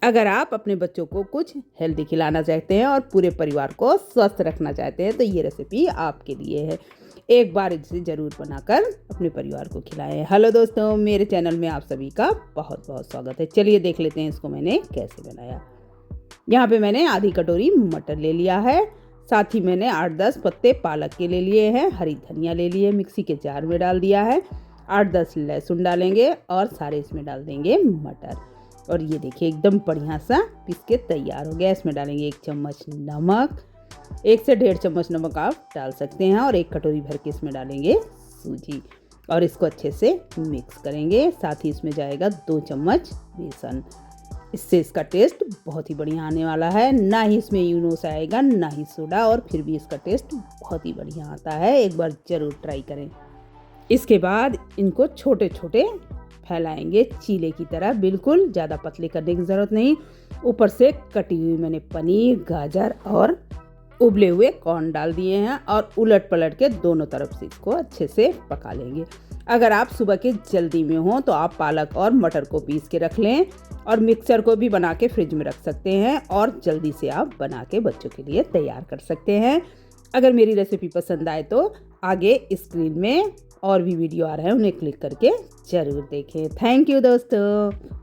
अगर आप अपने बच्चों को कुछ हेल्दी खिलाना चाहते हैं और पूरे परिवार को स्वस्थ रखना चाहते हैं तो ये रेसिपी आपके लिए है। एक बार इसे ज़रूर बनाकर अपने परिवार को खिलाएं। हेलो दोस्तों, मेरे चैनल में आप सभी का बहुत बहुत स्वागत है। चलिए देख लेते हैं इसको मैंने कैसे बनाया। यहाँ पे मैंने आधी कटोरी मटर ले लिया है। साथ ही मैंने 8-10 पत्ते पालक के ले लिए हैं। हरी धनिया ले लिए, मिक्सी के जार में डाल दिया है। 8-10 लहसुन डालेंगे और सारे इसमें डाल देंगे मटर। और ये देखिए एकदम बढ़िया सा पीस के तैयार हो गया। इसमें डालेंगे 1 चम्मच नमक, 1 से 1.5 चम्मच नमक आप डाल सकते हैं। और 1 कटोरी भर के इसमें डालेंगे सूजी और इसको अच्छे से मिक्स करेंगे। साथ ही इसमें जाएगा 2 चम्मच बेसन। इससे इसका टेस्ट बहुत ही बढ़िया आने वाला है। ना ही इसमें यूनोस आएगा ना ही सोडा, और फिर भी इसका टेस्ट बहुत ही बढ़िया आता है। एक बार ज़रूर ट्राई करें। इसके बाद इनको छोटे छोटे फैलाएंगे चीले की तरह, बिल्कुल ज़्यादा पतले करने की ज़रूरत नहीं। ऊपर से कटी हुई मैंने पनीर, गाजर और उबले हुए कॉर्न डाल दिए हैं और उलट पलट के दोनों तरफ से इसको अच्छे से पका लेंगे। अगर आप सुबह के जल्दी में हो तो आप पालक और मटर को पीस के रख लें और मिक्सर को भी बना के फ्रिज में रख सकते हैं और जल्दी से आप बना के बच्चों के लिए तैयार कर सकते हैं। अगर मेरी रेसिपी पसंद आए तो आगे स्क्रीन में और भी वीडियो आ रहे हैं, उन्हें क्लिक करके ज़रूर देखें। थैंक यू दोस्तों।